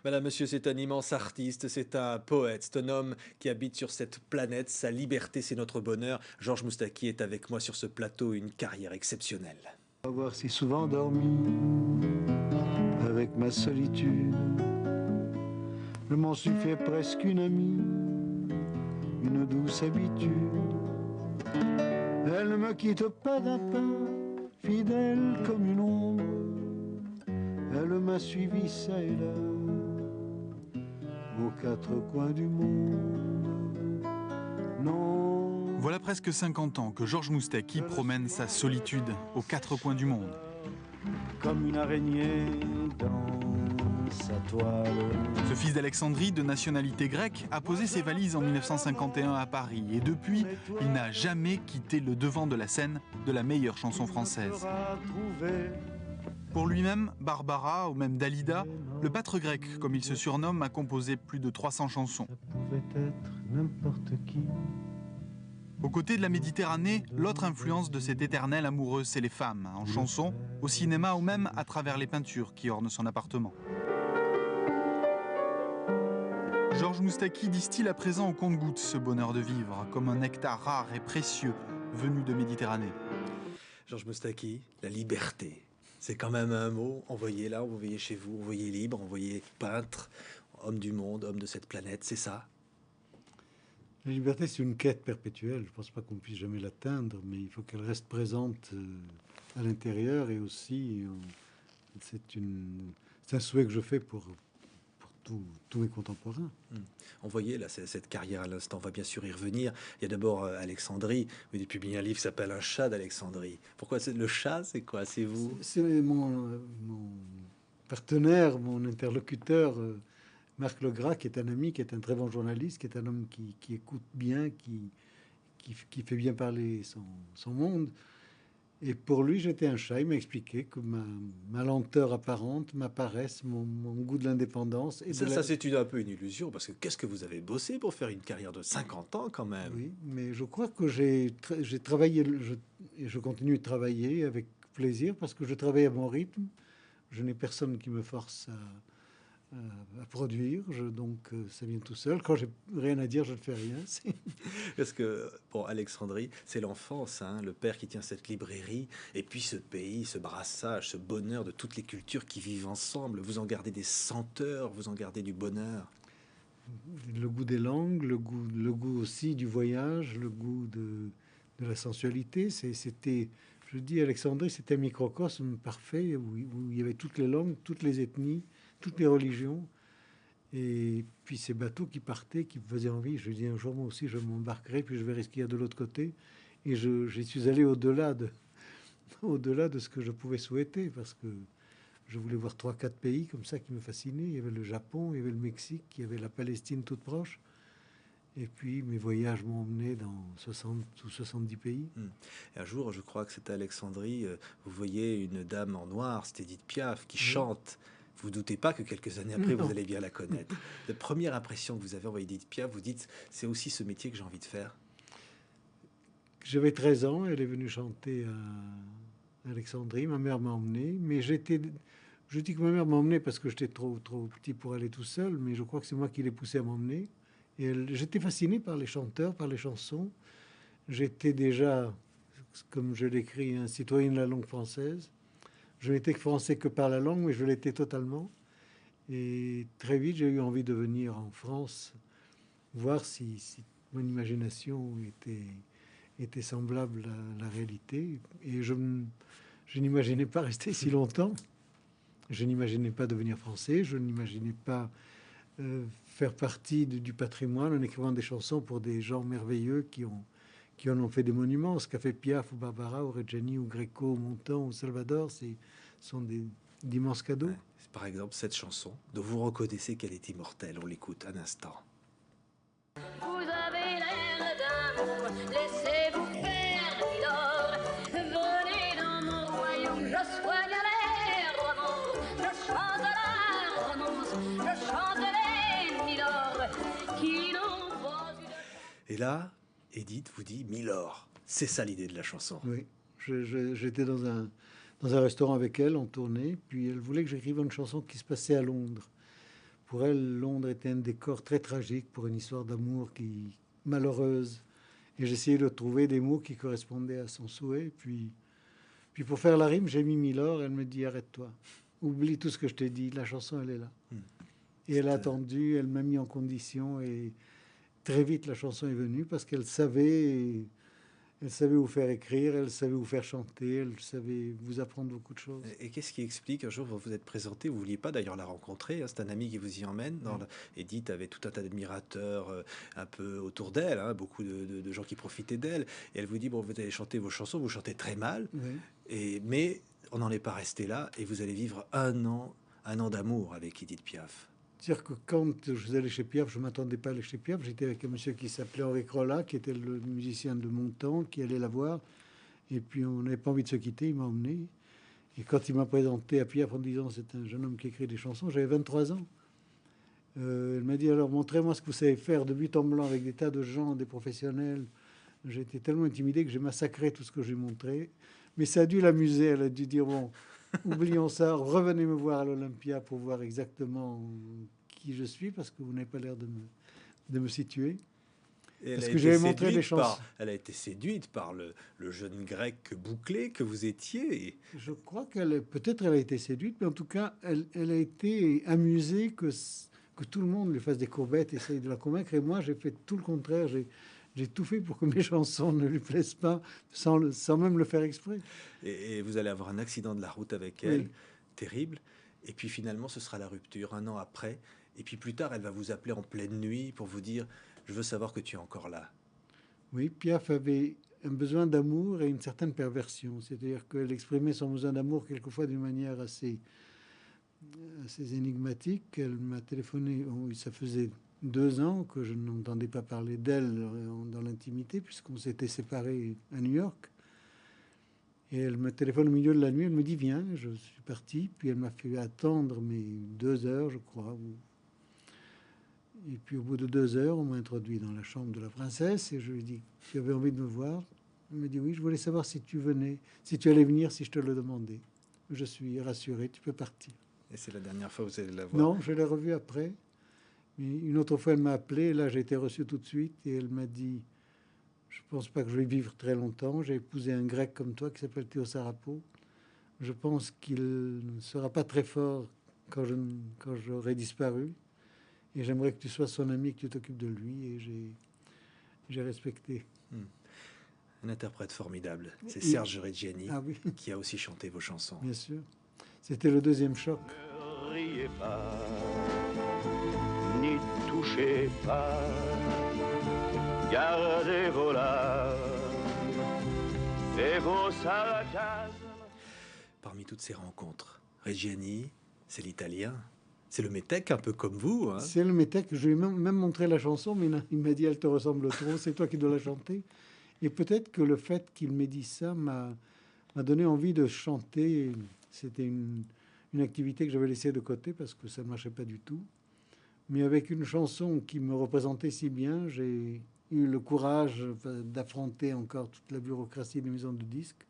Madame, monsieur, c'est un immense artiste, c'est un poète, c'est un homme qui habite sur cette planète. Sa liberté, c'est notre bonheur. Georges Moustaki est avec moi sur ce plateau, une carrière exceptionnelle. Avoir si souvent dormi avec ma solitude, je m'en suis fait presque une amie, une douce habitude. Elle ne me quitte pas d'un pas, fidèle comme une ombre. Elle m'a suivi ça et là, aux quatre coins du monde. Non. Voilà presque 50 ans que Georges Moustaki promène sa solitude aux quatre coins du monde. Comme une araignée dans sa toile. Ce fils d'Alexandrie, de nationalité grecque, a posé ses valises en 1951 à Paris. Et depuis, il n'a jamais quitté le devant de la scène de la meilleure chanson française. Pour lui-même, Barbara ou même Dalida, le pâtre grec, comme il se surnomme, a composé plus de 300 chansons. Ça pouvait être n'importe qui. Aux côtés de la Méditerranée, l'autre influence de cet éternel amoureux, c'est les femmes, en chanson, au cinéma ou même à travers les peintures qui ornent son appartement. Georges Moustaki distille à présent au compte-gouttes ce bonheur de vivre, comme un nectar rare et précieux venu de Méditerranée. Georges Moustaki, la liberté. C'est quand même un mot. Envoyé là, envoyé chez vous, envoyé libre, envoyé peintre, homme du monde, homme de cette planète, c'est ça? La liberté, c'est une quête perpétuelle. Je ne pense pas qu'on puisse jamais l'atteindre, mais il faut qu'elle reste présente à l'intérieur et aussi, c'est un souhait que je fais pour tous mes contemporains. Envoyé là, cette carrière à l'instant, on va bien sûr y revenir. Il y a d'abord Alexandrie. Vous avez publié un livre qui s'appelle Un chat d'Alexandrie. Pourquoi le chat, c'est quoi? C'est vous? C'est mon partenaire, mon interlocuteur, Marc Legras, qui est un ami, qui est un très bon journaliste, qui est un homme qui écoute bien, qui fait bien parler son monde. Et pour lui, j'étais un chat. Il m'a expliqué que ma lenteur apparente, ma paresse, mon goût de l'indépendance... et Ça, c'est un peu une illusion, parce que qu'est-ce que vous avez bossé pour faire une carrière de 50 ans quand même? Oui, mais je crois que j'ai travaillé, et je continue de travailler avec plaisir, parce que je travaille à mon rythme. Je n'ai personne qui me force à produire, donc ça vient tout seul. Quand j'ai rien à dire, je ne fais rien. Parce que, bon, Alexandrie, c'est l'enfance, hein, le père qui tient cette librairie, et puis ce pays, ce brassage, ce bonheur de toutes les cultures qui vivent ensemble. Vous en gardez des senteurs, vous en gardez du bonheur. Le goût des langues, le goût aussi du voyage, le goût de la sensualité. C'était, je dis, Alexandrie, c'était un microcosme parfait où il y avait toutes les langues, toutes les ethnies, toutes les religions. Et puis ces bateaux qui partaient, qui me faisaient envie. Je dis un jour, moi aussi, je m'embarquerai, puis je verrai ce qu'il y a de l'autre côté. Et j'y suis allé au-delà de ce que je pouvais souhaiter, parce que je voulais voir 3-4 pays comme ça qui me fascinaient. Il y avait le Japon, il y avait le Mexique, il y avait la Palestine toute proche. Et puis mes voyages m'ont emmené dans 60 ou 70 pays. Et un jour, je crois que c'était à Alexandrie, vous voyez une dame en noir, c'était Édith Piaf, qui chante. Vous ne doutez pas que quelques années après, Non. vous allez bien la connaître. La première impression que vous avez envoyée d'Édith Piaf, vous dites, c'est aussi ce métier que j'ai envie de faire. J'avais 13 ans, elle est venue chanter à Alexandrie. Ma mère m'a emmené, mais je dis que ma mère m'a emmené parce que j'étais trop petit pour aller tout seul, mais je crois que c'est moi qui l'ai poussé à m'emmener. Et j'étais fasciné par les chanteurs, par les chansons. J'étais déjà, comme je l'écris, un citoyen de la langue française. Je n'étais que français que par la langue, mais je l'étais totalement. Et très vite, j'ai eu envie de venir en France, voir si mon imagination était semblable à la réalité. Et je n'imaginais pas rester si longtemps. Je n'imaginais pas devenir français. Je n'imaginais pas faire partie du patrimoine en écrivant des chansons pour des gens merveilleux qui en ont fait des monuments. Ce qu'a fait Piaf ou Barbara ou Reggiani ou Greco ou Montand ou Salvador, sont d'immenses cadeaux. Ouais. Par exemple, cette chanson, dont vous reconnaissez qu'elle est immortelle. On l'écoute un instant. Vous avez l'air d'amour, laissez-vous faire, Milord. Venez dans mon royaume, je soignerai l'amour. Je chanterai la romance, je chanterai, Milord, qui n'envoie une... Et là, Édith vous dit Milord. C'est ça l'idée de la chanson. Oui, j'étais dans un restaurant avec elle en tournée, puis elle voulait que j'écrive une chanson qui se passait à Londres Pour elle, Londres était un décor très tragique pour une histoire d'amour malheureuse. Et j'essayais de trouver des mots qui correspondaient à son souhait. Puis pour faire la rime, j'ai mis Milord. Elle me dit, arrête-toi. Oublie tout ce que je t'ai dit. La chanson, elle est là. Et elle a attendu, elle m'a mis en condition. Et très vite, la chanson est venue parce qu'elle savait... Elle savait vous faire écrire, elle savait vous faire chanter, elle savait vous apprendre beaucoup de choses. Et qu'est-ce qui explique, un jour vous vous êtes présenté, vous ne vouliez pas d'ailleurs la rencontrer, hein, c'est un ami qui vous y emmène. Edith avait tout un tas d'admirateurs un peu autour d'elle, hein, beaucoup de gens qui profitaient d'elle. Et elle vous dit, bon, vous allez chanter vos chansons, vous chantez très mal, mais on n'en est pas resté là et vous allez vivre un an d'amour avec Edith Piaf. C'est-à-dire que quand je suis allé chez Piaf, je ne m'attendais pas à aller chez Piaf. J'étais avec un monsieur qui s'appelait Henri Crolla, qui était le musicien de mon temps, qui allait la voir. Et puis on n'avait pas envie de se quitter, il m'a emmené. Et quand il m'a présenté à Piaf en disant c'est un jeune homme qui écrit des chansons, j'avais 23 ans. Elle m'a dit alors montrez-moi ce que vous savez faire de but en blanc avec des tas de gens, des professionnels. J'ai été tellement intimidé que j'ai massacré tout ce que j'ai montré. Mais ça a dû l'amuser, elle a dû dire bon... Oublions ça, revenez me voir à l'Olympia pour voir exactement qui je suis, parce que vous n'avez pas l'air de me situer. Et parce que j'avais montré des chansons. Elle a été séduite par le jeune grec bouclé que vous étiez. Je crois peut-être elle a été séduite, mais en tout cas, elle a été amusée que tout le monde lui fasse des courbettes, essaye de la convaincre. Et moi, j'ai fait tout le contraire. J'ai tout fait pour que mes chansons ne lui plaisent pas, sans même le faire exprès. Et vous allez avoir un accident de la route avec elle, terrible. Et puis finalement, ce sera la rupture, un an après. Et puis plus tard, elle va vous appeler en pleine nuit pour vous dire « Je veux savoir que tu es encore là ». Oui, Piaf avait un besoin d'amour et une certaine perversion. C'est-à-dire qu'elle exprimait son besoin d'amour quelquefois d'une manière assez énigmatique. Elle m'a téléphoné, ça faisait 2 ans que je n'entendais pas parler d'elle dans l'intimité, puisqu'on s'était séparés à New York. Et elle me téléphone au milieu de la nuit, elle me dit viens, je suis parti. Puis elle m'a fait attendre 2 heures, je crois. Et puis au bout de 2 heures, on m'a introduit dans la chambre de la princesse et je lui ai dit tu avais envie de me voir. Elle me dit oui, je voulais savoir si tu allais venir, si je te le demandais. Je suis rassuré, tu peux partir. Et c'est la dernière fois que vous allez la voir? Non, je l'ai revue après. Mais une autre fois, elle m'a appelé. Et là, j'ai été reçu tout de suite. Et elle m'a dit, je pense pas que je vais vivre très longtemps. J'ai épousé un grec comme toi qui s'appelle Théo Sarapo. Je pense qu'il ne sera pas très fort quand j'aurai disparu. Et j'aimerais que tu sois son ami, que tu t'occupes de lui. Et j'ai respecté. Un interprète formidable. C'est Serge Reggiani qui a aussi chanté vos chansons. Bien sûr. C'était le deuxième choc. Ne riez pas, n'y touchez pas, gardez vos larmes et vos sarcasmes. Parmi toutes ces rencontres, Reggiani, c'est l'italien, c'est le métèque un peu comme vous. Hein. C'est le métèque, je lui ai même montré la chanson, mais il m'a dit elle te ressemble trop, c'est toi qui dois la chanter. Et peut-être que le fait qu'il m'ait dit ça m'a donné envie de chanter. C'était une activité que j'avais laissée de côté parce que ça ne marchait pas du tout. Mais avec une chanson qui me représentait si bien, j'ai eu le courage d'affronter encore toute la bureaucratie des maisons de disques.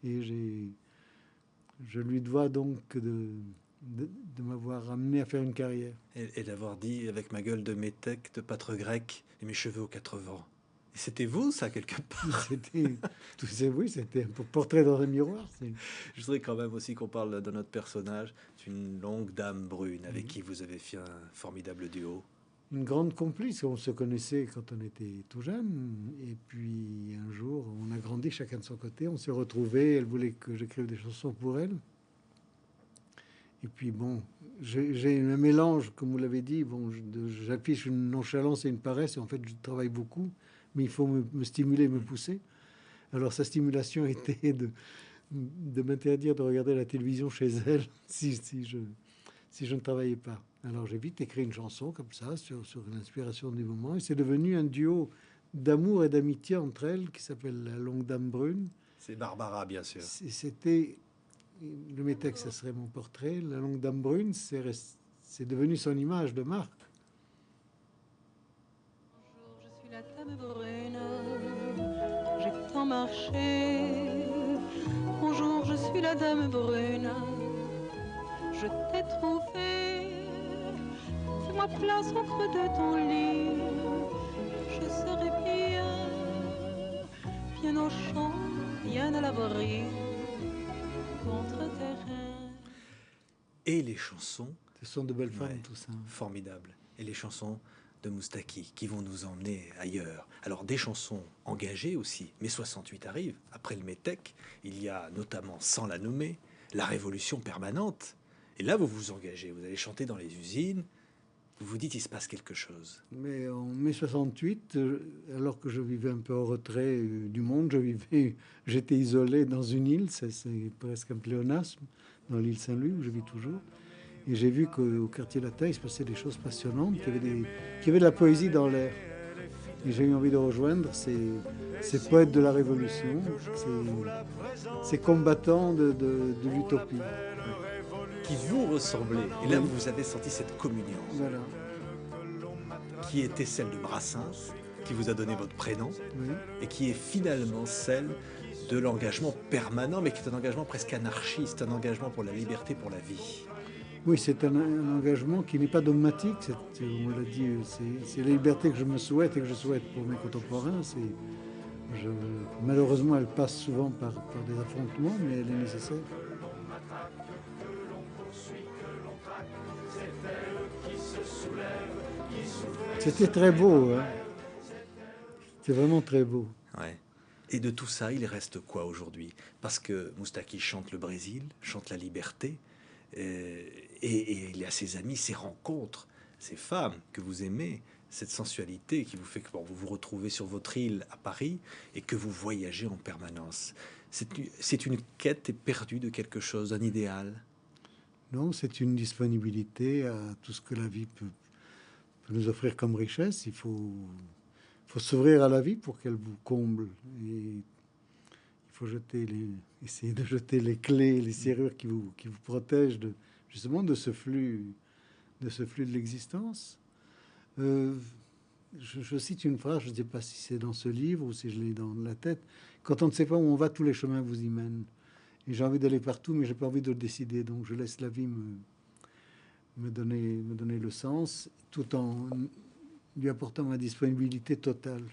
Et je lui dois donc de m'avoir amené à faire une carrière. Et d'avoir dit avec ma gueule de métèque, de pâtre grec et mes cheveux aux 4 vents. C'était vous, ça, quelque part? C'était un portrait dans un miroir. Je voudrais quand même aussi qu'on parle de notre personnage. C'est une longue dame brune avec qui vous avez fait un formidable duo. Une grande complice. On se connaissait quand on était tout jeune. Et puis, un jour, on a grandi chacun de son côté. On s'est retrouvés. Elle voulait que j'écrive des chansons pour elle. Et puis, bon, j'ai un mélange, comme vous l'avez dit. Bon, j'affiche une nonchalance et une paresse. Et en fait, je travaille beaucoup. Mais il faut me stimuler, me pousser. Alors sa stimulation était de m'interdire de regarder la télévision chez elle si je ne travaillais pas. Alors j'ai vite écrit une chanson comme ça sur l'inspiration du moment et c'est devenu un duo d'amour et d'amitié entre elles qui s'appelle La Longue Dame Brune. C'est Barbara, bien sûr. C'était le métèque, ça serait mon portrait. La Longue Dame Brune, c'est devenu son image de marque. La dame brune, j'ai tant marché. Bonjour, je suis la dame brune. Je t'ai trouvé laisse-moi place au creux de ton lit. Je serai bien au chaud, bien à l'abri contre tes reins. Et les chansons, Ce sont de belles femmes, ouais, tout ça. formidables. Et les chansons de Moustaki qui vont nous emmener ailleurs. Alors des chansons engagées aussi. Mai 68 arrive. Après le Métèque, il y a notamment, sans la nommer, la Révolution permanente. Et là, vous vous engagez. Vous allez chanter dans les usines. Vous vous dites, il se passe quelque chose. Mais en mai 68, alors que je vivais un peu en retrait du monde, j'étais isolé dans une île, c'est presque un pléonasme, dans l'île Saint-Louis où je vis toujours. Et j'ai vu qu'au quartier latin, il se passait des choses passionnantes, qu'il y avait de la poésie dans l'air. Et j'ai eu envie de rejoindre ces poètes de la Révolution, ces combattants de l'utopie. Qui vous ressemblait. Et là, vous avez senti cette communion. Voilà. Qui était celle de Brassens, qui vous a donné votre prénom, Oui. et qui est finalement celle de l'engagement permanent, mais qui est un engagement presque anarchiste, un engagement pour la liberté, pour la vie. Oui, c'est un engagement qui n'est pas dogmatique. On l'a dit, c'est la liberté que je me souhaite et que je souhaite pour mes contemporains. Malheureusement, elle passe souvent par des affrontements, mais elle est nécessaire. C'était très beau, hein. C'était vraiment très beau. Ouais. Et de tout ça, il reste quoi aujourd'hui? Parce que Moustaki chante le Brésil, chante la liberté, et il y a ses amis, ses rencontres, ces femmes que vous aimez, cette sensualité qui vous fait que vous vous retrouvez sur votre île à Paris et que vous voyagez en permanence. C'est une quête éperdue de quelque chose, d'un idéal. Non, c'est une disponibilité à tout ce que la vie peut nous offrir comme richesse. Il faut s'ouvrir à la vie pour qu'elle vous comble. Et il faut essayer de jeter les clés, les serrures qui vous protègent justement de ce flux de l'existence. Je cite une phrase, je ne sais pas si c'est dans ce livre ou si je l'ai dans la tête. Quand on ne sait pas où on va, tous les chemins vous y mènent. Et j'ai envie d'aller partout, mais j'ai pas envie de le décider. Donc je laisse la vie me donner le sens, tout en lui apportant ma disponibilité totale.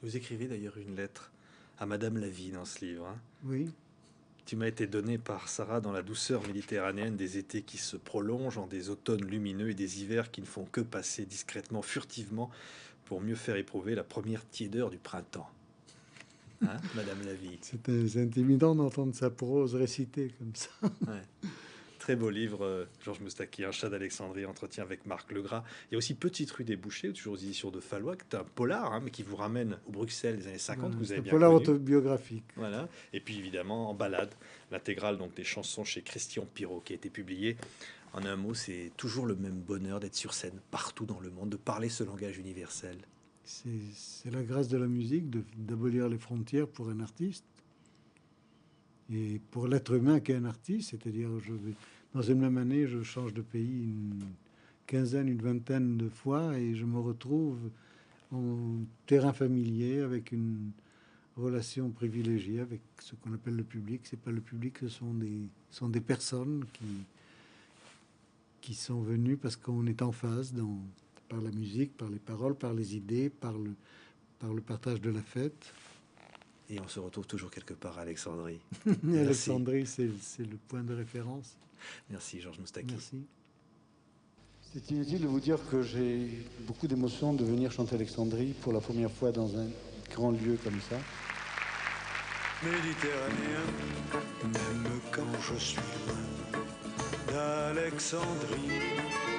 Vous écrivez d'ailleurs une lettre à Madame la Vie dans ce livre, hein, Oui, qui m'a été donnée par Sarah dans la douceur méditerranéenne des étés qui se prolongent en des automnes lumineux et des hivers qui ne font que passer discrètement, furtivement, pour mieux faire éprouver la première tiédeur du printemps. Hein, Madame la Vie. c'est intimidant d'entendre sa prose récitée comme ça. Ouais. Très beau livre, Georges Moustaki, Un chat d'Alexandrie, entretien avec Marc Legras. Il y a aussi Petite rue des Bouchers, toujours aux éditions de Fallois, qui est un polar, hein, mais qui vous ramène au Bruxelles des années 50, que vous avez bien Polar connu. autobiographique. Voilà. Et puis évidemment, En balade, l'intégrale donc des chansons chez Christian Pirot, qui a été publiée. En un mot, c'est toujours le même bonheur d'être sur scène, partout dans le monde, de parler ce langage universel. C'est la grâce de la musique d'abolir les frontières pour un artiste. Et pour l'être humain qui est un artiste, c'est-à-dire dans une même année, je change de pays une quinzaine, une vingtaine de fois et je me retrouve en terrain familier avec une relation privilégiée avec ce qu'on appelle le public. C'est pas le public, ce sont des personnes qui sont venues parce qu'on est en phase par la musique, par les paroles, par les idées, par le partage de la fête. Et on se retrouve toujours quelque part à Alexandrie. Et Alexandrie, c'est le point de référence. Merci Georges Moustaki. Merci. C'est inutile de vous dire que j'ai beaucoup d'émotion de venir chanter Alexandrie pour la première fois dans un grand lieu comme ça. Méditerranéen, même quand je suis loin d'Alexandrie.